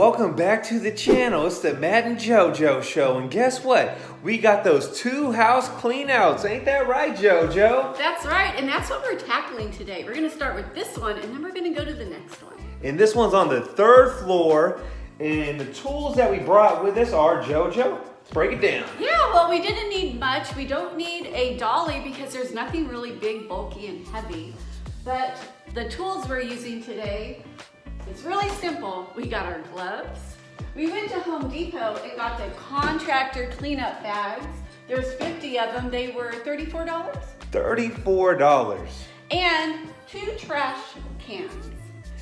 welcome back to the channel. It's the Matt and JoJo show, and guess what? We got those 2 house cleanouts. Ain't that right, JoJo? That's right, and that's what we're tackling today. We're gonna start with this one, and then we're gonna go to the next one. And this one's on the 3rd floor, and the tools that we brought with us are, JoJo, let's break it down. Yeah, well, we didn't need much. We don't need a dolly because there's nothing really big, bulky, and heavy. But the tools we're using today, it's really simple. We got our gloves. We went to Home Depot and got the contractor cleanup bags. There's 50 of them. They were $34. $34. And 2 trash cans.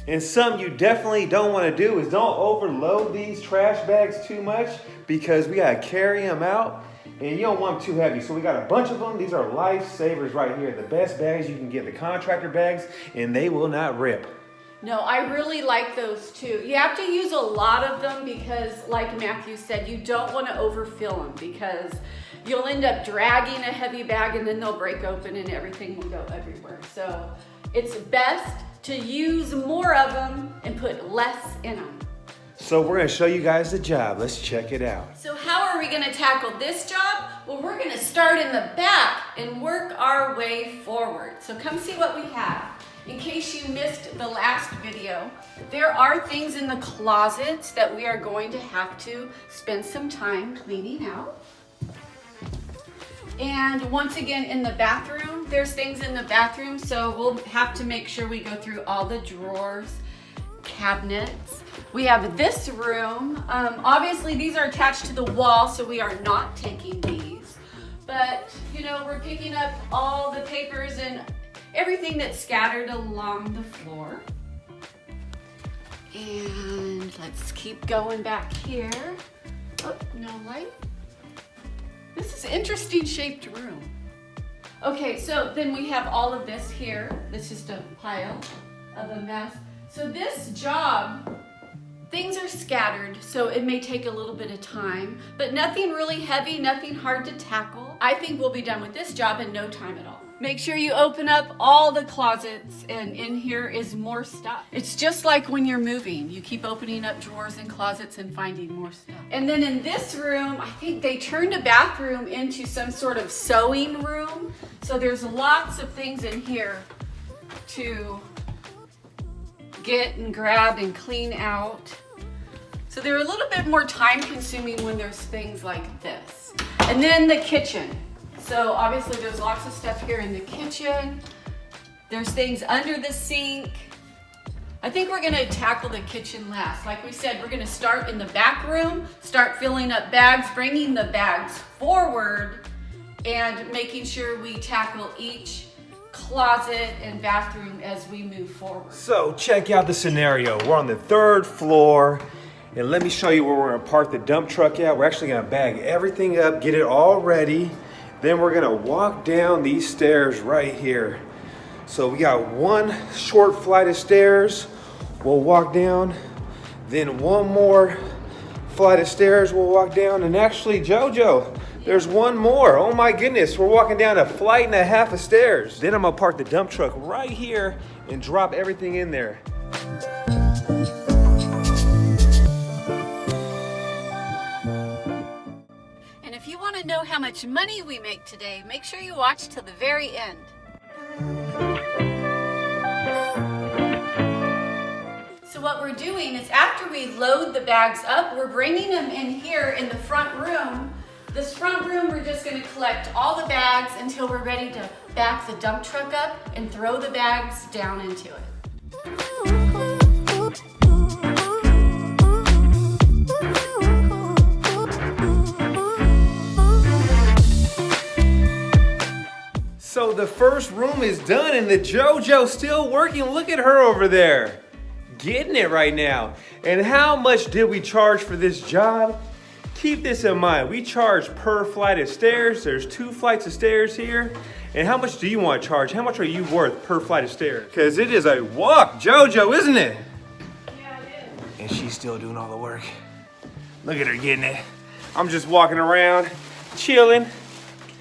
And something you definitely don't want to do is don't overload these trash bags too much because we got to carry them out and you don't want them too heavy. So we got a bunch of them. These are lifesavers right here. The best bags you can get, the contractor bags, and they will not rip. No, I really like those too. You have to use a lot of them because, like Matthew said, you don't want to overfill them because you'll end up dragging a heavy bag and then they'll break open and everything will go everywhere. So it's best to use more of them and put less in them. So we're going to show you guys the job. Let's check it out. So how are we going to tackle this job? Well, we're going to start in the back and work our way forward. So come see what we have. In case you missed the last video, there are things in the closets that we are going to have to spend some time cleaning out. And once again, in the bathroom, there's things in the bathroom, so we'll have to make sure we go through all the drawers, cabinets. We have this room. Obviously, these are attached to the wall, so we are not taking these. But, you know, we're picking up all the papers and everything that's scattered along the floor. And let's keep going back here. Oh, no light. This is an interesting shaped room. Okay, so then we have all of this here. That's just a pile of a mess. So this job, things are scattered, so it may take a little bit of time, but nothing really heavy, nothing hard to tackle. I think we'll be done with this job in no time at all. Make sure you open up all the closets, and in here is more stuff. It's just like when you're moving. You keep opening up drawers and closets and finding more stuff. And then in this room, I think they turned a bathroom into some sort of sewing room. So there's lots of things in here to get and grab and clean out. So they're a little bit more time consuming when there's things like this. And then the kitchen. So obviously there's lots of stuff here in the kitchen. There's things under the sink. I think we're gonna tackle the kitchen last. Like we said, we're gonna start in the back room, start filling up bags, bringing the bags forward, and making sure we tackle each closet and bathroom as we move forward. So check out the scenario. We're on the 3rd floor, and let me show you where we're gonna park the dump truck at. We're actually gonna bag everything up, get it all ready. Then we're gonna walk down these stairs right here. So we got one short flight of stairs. We'll walk down. Then one more flight of stairs we'll walk down. And actually, JoJo, there's one more. Oh my goodness, we're walking down a flight and a half of stairs. Then I'm gonna park the dump truck right here and drop everything in there. If you want to know how much money we make today, make sure you watch till the very end. So what we're doing is after we load the bags up, we're bringing them in here in the front room. This front room, we're just going to collect all the bags until we're ready to back the dump truck up and throw the bags down into it. So the first room is done and the JoJo's still working. Look at her over there. Getting it right now. And how much did we charge for this job? Keep this in mind. We charge per flight of stairs. There's 2 flights of stairs here. And how much do you want to charge? How much are you worth per flight of stairs? Because it is a walk, JoJo, isn't it? Yeah, it is. And she's still doing all the work. Look at her getting it. I'm just walking around, chilling,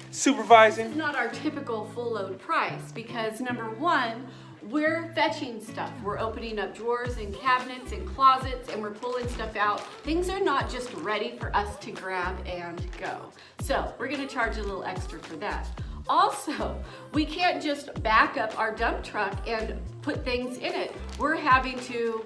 supervising. It's not our typical full load price because number one, we're fetching stuff. We're opening up drawers and cabinets and closets, and we're pulling stuff out. Things are not just ready for us to grab and go. So we're gonna charge a little extra for that. Also, we can't just back up our dump truck and put things in it. We're having to,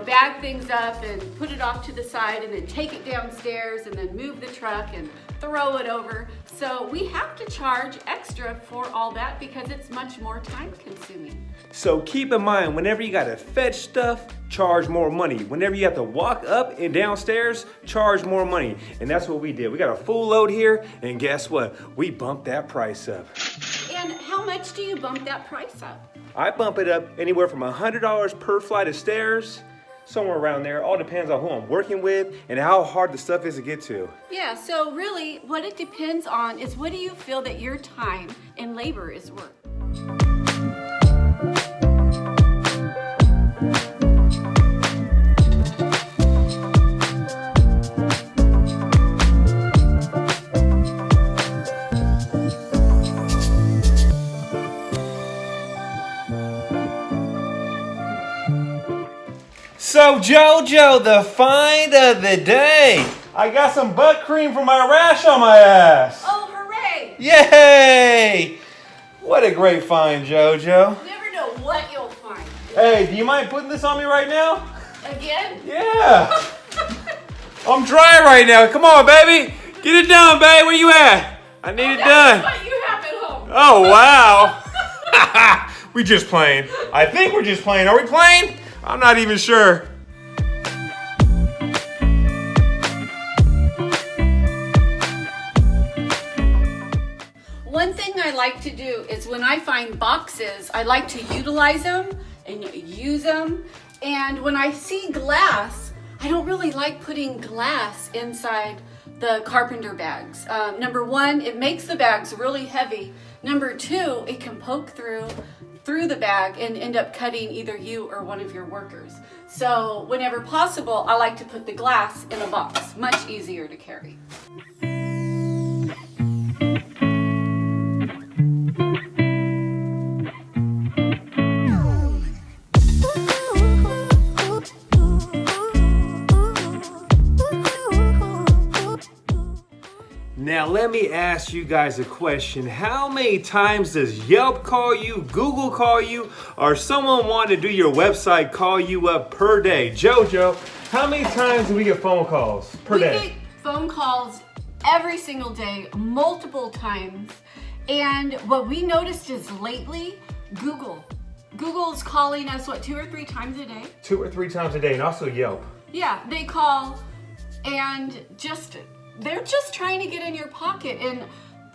bag things up and put it off to the side and then take it downstairs and then move the truck and throw it over. So we have to charge extra for all that because it's much more time consuming. So keep in mind, whenever you gotta fetch stuff, charge more money. Whenever you have to walk up and downstairs, charge more money. And that's what we did. We got a full load here, and guess what? We bumped that price up. And how much do you bump that price up? I bump it up anywhere from $100 per flight of stairs, somewhere around there. All depends on who I'm working with and how hard the stuff is to get to. Yeah, so really what it depends on is what do you feel that your time and labor is worth? So JoJo, the find of the day. I got some butt cream for my rash on my ass. Oh, hooray! Yay! What a great find, JoJo. You never know what you'll find. Hey, do you mind putting this on me right now? Again? Yeah. I'm dry right now. Come on, baby. Get it done, babe. Where you at? I need it done. That's what you have at home. Oh, wow. We just playing. I think we're just playing. Are we playing? I'm not even sure. One thing I like to do is when I find boxes, I like to utilize them and use them. And when I see glass, I don't really like putting glass inside the carpenter bags. Number one, it makes the bags really heavy. Number two, it can poke through the bag and end up cutting either you or one of your workers. So whenever possible, I like to put the glass in a box, much easier to carry. Now let me ask you guys a question. How many times does Yelp call you, Google call you, or someone wanting to do your website call you up per day? JoJo, how many times do we get phone calls per day? We get phone calls every single day, multiple times. And what we noticed is lately, Google's calling us, 2 or 3 times a day? 2 or 3 times a day, and also Yelp. Yeah, they call and they're just trying to get in your pocket. And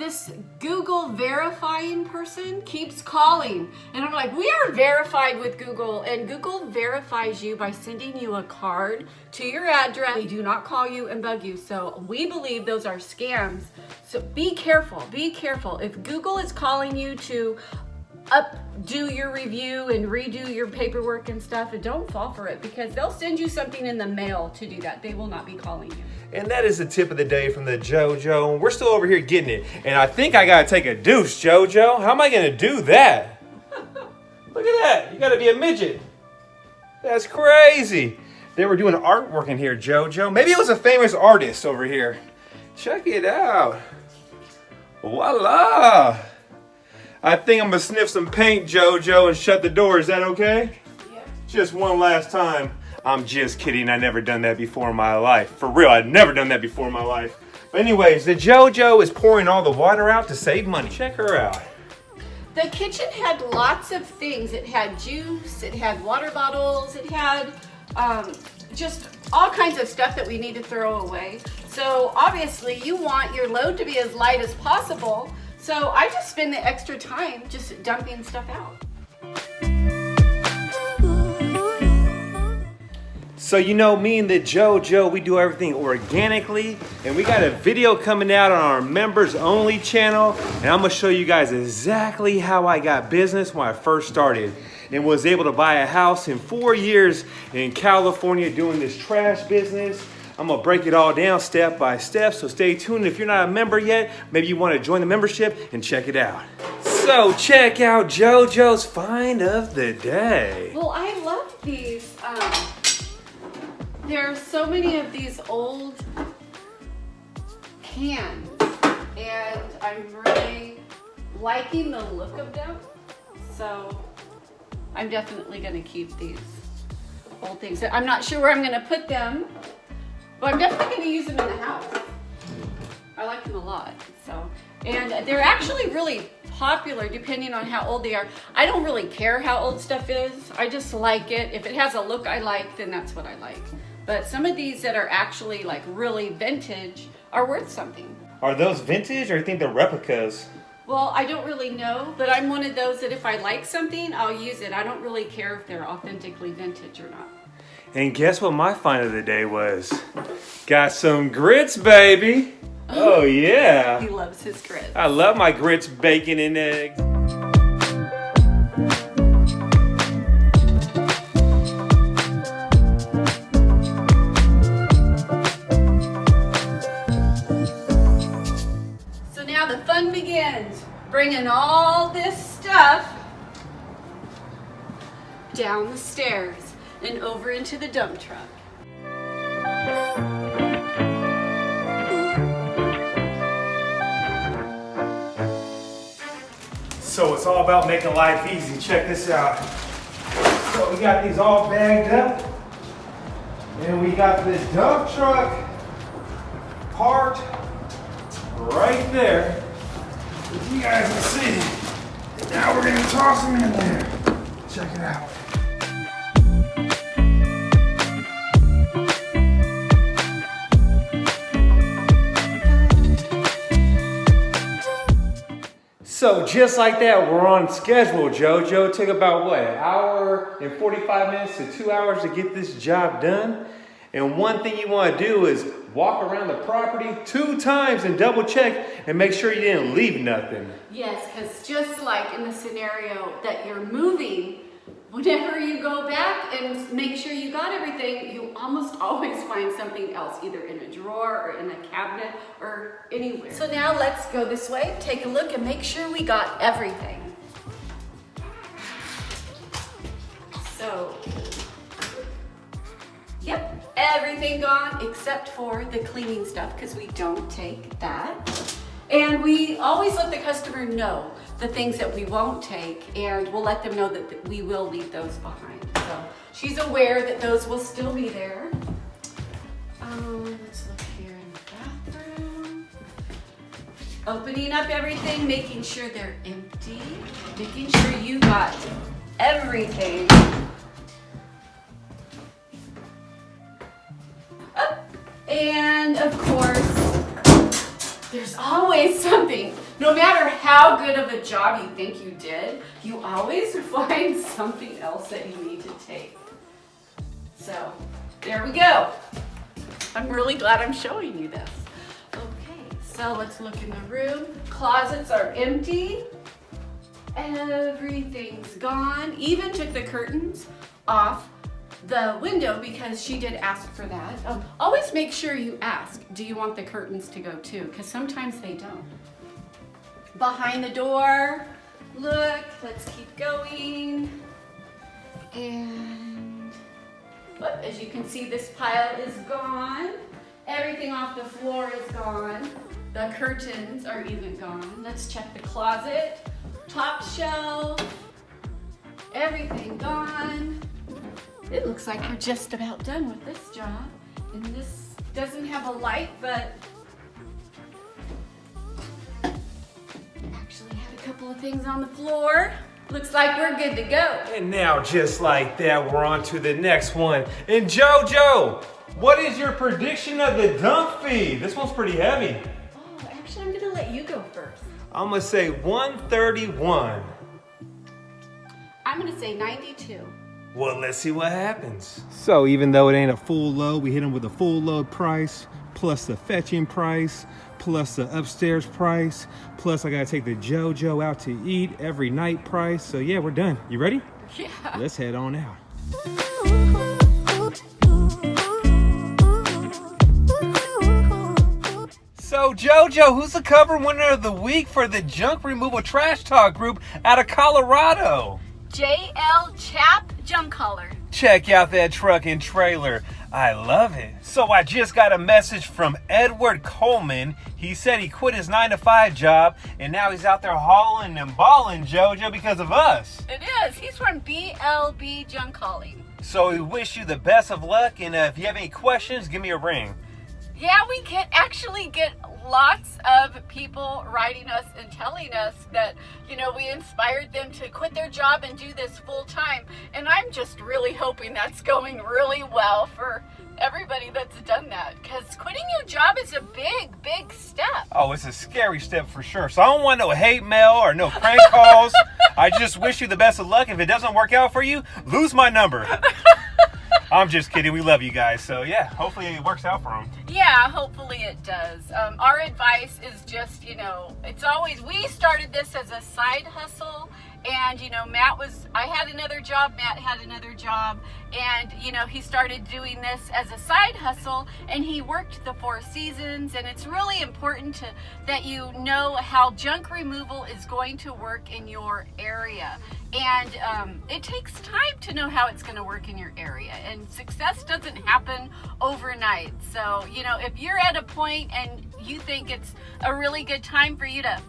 this Google verifying person keeps calling. And I'm like, we are verified with Google, and Google verifies you by sending you a card to your address. They do not call you and bug you. So we believe those are scams. So be careful, be careful. If Google is calling you to do your review and redo your paperwork and stuff, and don't fall for it, because they'll send you something in the mail to do that. They will not be calling you. And that is the tip of the day from the JoJo. We're still over here getting it. And I think I gotta take a deuce, JoJo. How am I gonna do that? Look at that. You gotta be a midget. That's crazy. They were doing artwork in here, JoJo. Maybe it was a famous artist over here. Check it out. Voila. I think I'm gonna sniff some paint, JoJo, and shut the door. Is that okay? Yeah. Just one last time. I'm just kidding. I never done that before in my life. For real, I've never done that before in my life. But anyways, the JoJo is pouring all the water out to save money. Check her out. The kitchen had lots of things. It had juice, it had water bottles, it had just all kinds of stuff that we need to throw away. So obviously you want your load to be as light as possible. So I just spend the extra time just dumping stuff out. So you know, me and the JoJo, we do everything organically, and we got a video coming out on our members only channel, and I'm gonna show you guys exactly how I got business when I first started and was able to buy a house in 4 years in California doing this trash business. I'm gonna break it all down step by step, so stay tuned. If you're not a member yet, maybe you wanna join the membership and check it out. So check out JoJo's find of the day. Well, I love these. There are so many of these old cans, and I'm really liking the look of them. So I'm definitely going to keep these old things. I'm not sure where I'm going to put them, but I'm definitely going to use them in the house. I like them a lot. So, and they're actually really popular depending on how old they are. I don't really care how old stuff is. I just like it. If it has a look I like, then that's what I like. But some of these that are actually like really vintage are worth something. Are those vintage or do you think they're replicas? Well, I don't really know, but I'm one of those that if I like something, I'll use it. I don't really care if they're authentically vintage or not. And guess what my find of the day was? Got some grits, baby. Oh yeah. He loves his grits. I love my grits, bacon, and eggs. So now the fun begins. Bringing all this stuff down the stairs and over into the dump truck. So it's all about making life easy. Check this out. So we got these all bagged up. And we got this dump truck parked right there. As you guys can see. Now we're gonna toss them in there. Check it out. So just like that, we're on schedule, JoJo. It took about what, an hour and 45 minutes to 2 hours to get this job done. And one thing you want to do is walk around the property 2 times and double check and make sure you didn't leave nothing. Yes, because just like in the scenario that you're moving, whenever you go back and make sure you got everything, you almost always find something else, either in a drawer or in a cabinet or anywhere. So now let's go this way, take a look and make sure we got everything. So, yep, everything gone except for the cleaning stuff because we don't take that. And we always let the customer know the things that we won't take, and we'll let them know that we will leave those behind. So she's aware that those will still be there. Let's look here in the bathroom. Opening up everything, making sure they're empty, making sure you got everything. And of course, there's always something. No matter how good of a job you think you did, you always find something else that you need to take. So, there we go. I'm really glad I'm showing you this. Okay, so let's look in the room. Closets are empty. Everything's gone. Even took the curtains off the window because she did ask for that. Always make sure you ask, do you want the curtains to go too? Because sometimes they don't. Behind the door, look, let's keep going. And as you can see, this pile is gone. Everything off the floor is gone. The curtains are even gone. Let's check the closet, top shelf, everything gone. It looks like we're just about done with this job. And this doesn't have a light, but actually had a couple of things on the floor. Looks like we're good to go. And now, just like that, we're on to the next one. And JoJo, what is your prediction of the dump fee? This one's pretty heavy. Oh, actually, I'm gonna let you go first. I'm gonna say 131. I'm gonna say 92. Well, let's see what happens. So even though it ain't a full load, we hit them with a full load price, plus the fetching price, plus the upstairs price, plus I gotta take the JoJo out to eat every night price. So yeah, we're done. You ready? Yeah. Let's head on out. So JoJo, who's the cover winner of the week for the Junk Removal Trash Talk group out of Colorado? JL Chap Junk Hauler. Check out that truck and trailer. I love it. So I just got a message from Edward Coleman. He said he quit his 9-to-5 job and now he's out there hauling and balling, JoJo, because of us. It is. He's from BLB Junk Hauling. So we wish you the best of luck, and if you have any questions, give me a ring. Yeah, we can actually get lots of people writing us and telling us that, we inspired them to quit their job and do this full time. And I'm just really hoping that's going really well for everybody that's done that, because quitting your job is a big step. Oh, it's a scary step for sure. So I don't want no hate mail or no prank calls. I just wish you the best of luck. If it doesn't work out for you, lose my number. I'm just kidding. We love you guys. So yeah, hopefully it works out for them. Yeah, hopefully it does. Our advice is just, it's always, we started this as a side hustle. And, I had another job, Matt had another job, and, he started doing this as a side hustle, and he worked the 4 seasons, and it's really important that you know how junk removal is going to work in your area. And it takes time to know how it's going to work in your area, and success doesn't happen overnight. So, if you're at a point and you think it's a really good time for you to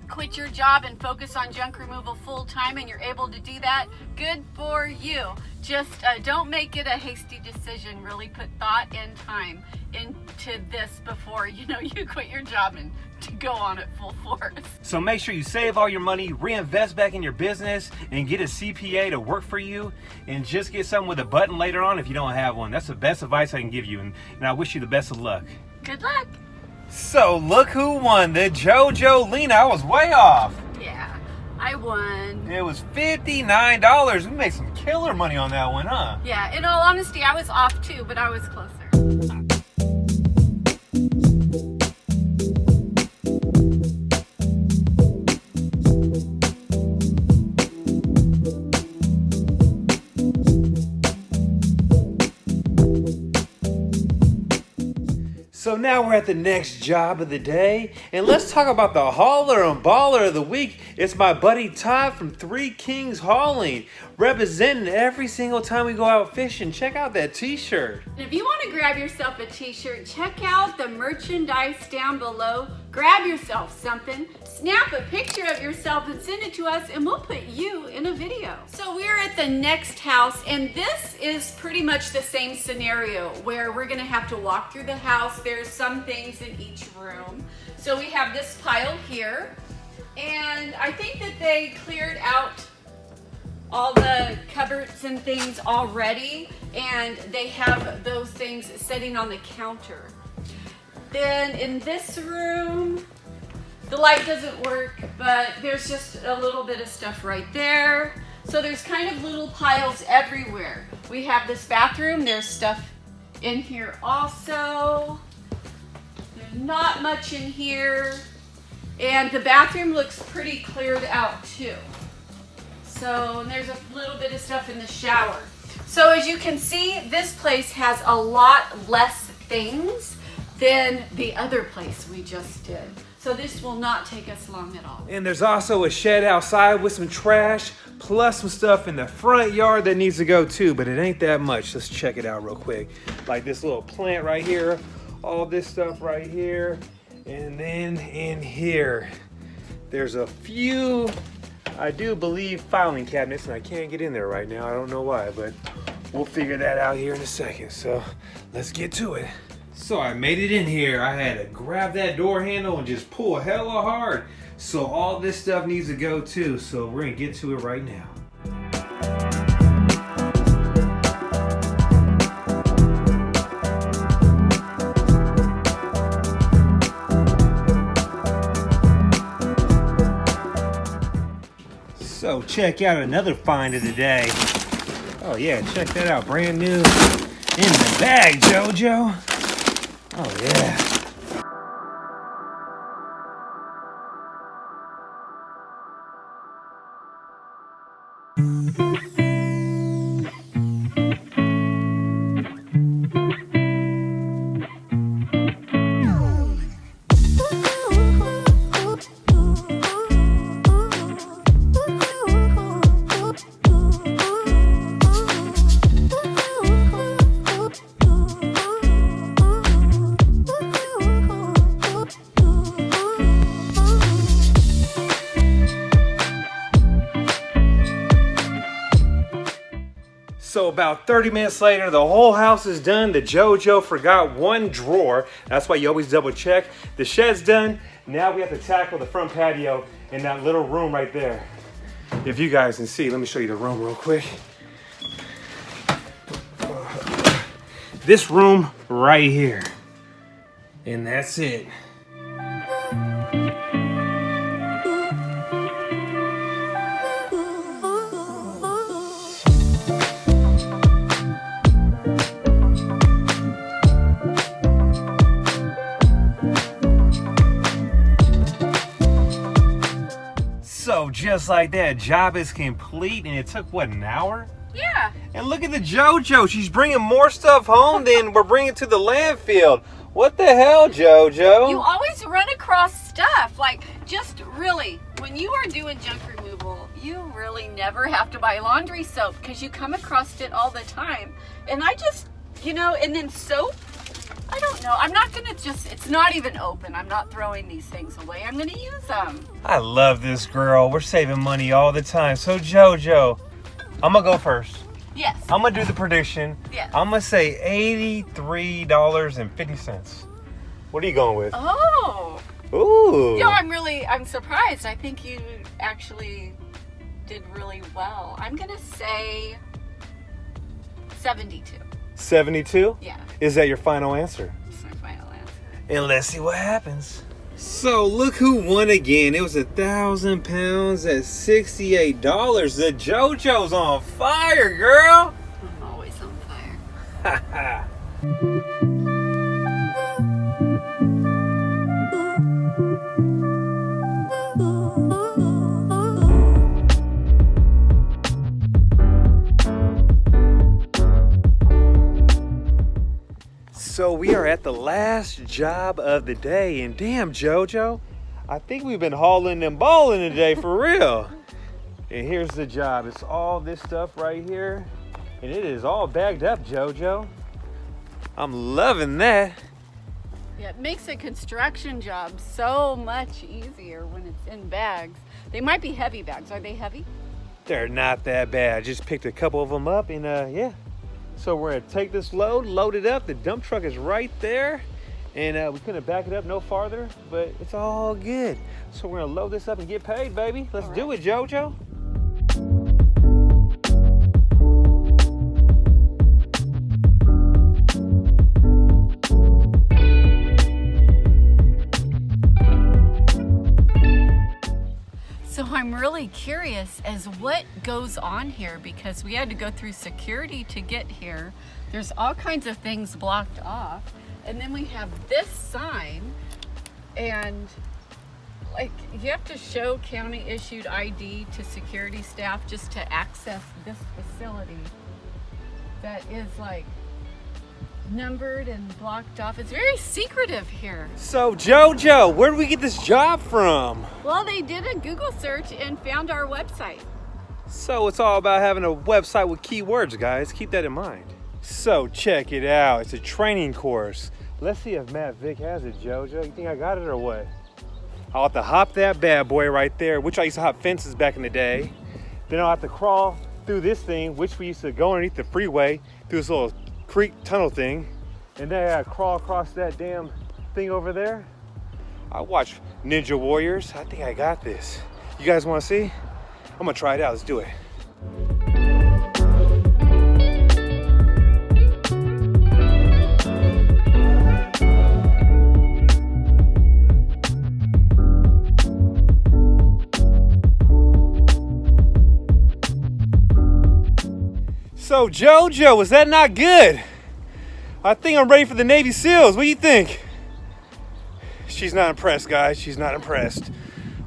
quit your job and focus on junk removal full time, and you're able to do that, good for you. Just don't make it a hasty decision. Really put thought and time into this before you quit your job and to go on it full force. So make sure you save all your money, reinvest back in your business, and get a CPA to work for you, and just get something with a button later on if you don't have one. That's the best advice I can give you, and I wish you the best of luck. Good luck. So look who won, the JoJo Lena. I was way off. Yeah, I won. It was $59. We made some killer money on that one, huh? Yeah, in all honesty, I was off too, but I was closer. So now we're at the next job of the day, and let's talk about the hauler and baller of the week. It's my buddy Todd from Three Kings Hauling, representing every single time we go out fishing. Check out that t-shirt. And if you want to grab yourself a t-shirt, check out the merchandise down below. Grab yourself something, snap a picture of yourself and send it to us, and we'll put you in a video. So we're at the next house, and this is pretty much the same scenario where we're gonna have to walk through the house. There's some things in each room. So we have this pile here, and I think that they cleared out all the cupboards and things already, and they have those things sitting on the counter. Then in this room, the light doesn't work, but there's just a little bit of stuff right there. So there's kind of little piles everywhere. We have this bathroom, there's stuff in here also. There's not much in here. And the bathroom looks pretty cleared out too. So, and there's a little bit of stuff in the shower. So as you can see, this place has a lot less things than the other place we just did. So this will not take us long at all. And there's also a shed outside with some trash, plus some stuff in the front yard that needs to go too, but it ain't that much. Let's check it out real quick. Like this little plant right here, all this stuff right here, and then in here, there's a few, I do believe, filing cabinets, and I can't get in there right now. I don't know why, but we'll figure that out here in a second. So let's get to it. So I made it in here. I had to grab that door handle and just pull hella hard. So all this stuff needs to go too. So we're gonna get to it right now. So check out another find of the day. Oh yeah, check that out, brand new in the bag, JoJo. Oh yeah. So about 30 minutes later, the whole house is done. The JoJo forgot one drawer. That's why you always double check. The shed's done. Now we have to tackle the front patio in that little room right there. If you guys can see, let me show you the room real quick. This room right here. And that's it. So just like that, job is complete, and it took what, an hour? Yeah. And look at the JoJo. She's bringing more stuff home than we're bringing to the landfill. What the hell, JoJo? You always run across stuff. Like, just really, when you are doing junk removal, you really never have to buy laundry soap because you come across it all the time. And I just, you know, and then soap, I don't know. I'm not going to just, it's not even open. I'm not throwing these things away. I'm going to use them. I love this girl. We're saving money all the time. So JoJo, I'm going to go first. Yes. I'm going to do the prediction. Yes. I'm going to say $83.50. What are you going with? Oh. Ooh. No, I'm surprised. I think you actually did really well. I'm going to say 72. 72? Yeah. Is that your final answer? That's my final answer. And let's see what happens. So look who won again. It was 1,000 pounds at $68. The JoJo's on fire, girl. I'm always on fire. So we are at the last job of the day, and damn, JoJo, I think we've been hauling and balling today for real. And here's the job. It's all this stuff right here, and it is all bagged up, JoJo. I'm loving that. Yeah, it makes a construction job so much easier when it's in bags. They might be heavy bags. Are they heavy? They're not that bad. I just picked a couple of them up, and yeah. So we're gonna take this load it up. The dump truck is right there, and we couldn't back it up no farther, but it's all good. So we're gonna load this up and get paid, baby. Let's do it, JoJo. So I'm really curious as what goes on here because we had to go through security to get here. There's all kinds of things blocked off. And then we have this sign, and like you have to show county issued ID to security staff just to access this facility that is like numbered and blocked off. It's very secretive here. So JoJo, where did we get this job from? Well, they did a Google search and found our website. So it's all about having a website with keywords, guys. Keep that in mind. So check it out. It's a training course. Let's see if Matt Vic has it, JoJo. You think I got it or what? I'll have to hop that bad boy right there, which I used to hop fences back in the day. Then I'll have to crawl through this thing, which we used to go underneath the freeway through this little creek tunnel thing. And then I gotta crawl across that damn thing over there. I watch Ninja Warriors. I think I got this. You guys wanna see? I'm gonna try it out. Let's do it. So JoJo, was that not good? I think I'm ready for the Navy SEALs. What do you think? She's not impressed, guys. She's not impressed.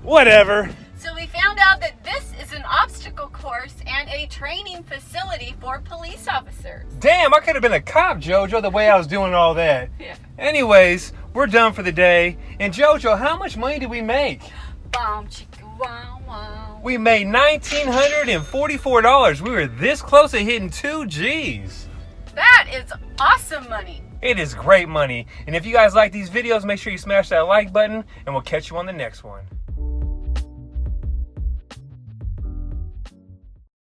Whatever. So we found out that this is an obstacle course and a training facility for police officers. Damn, I could have been a cop, JoJo, the way I was doing all that. Yeah. Anyways, we're done for the day. And JoJo, how much money did we make? Bomb chicka wow wow. We made $1,944. We were this close to hitting 2 G's. That is awesome money. It is great money. And if you guys like these videos, make sure you smash that like button, and we'll catch you on the next one.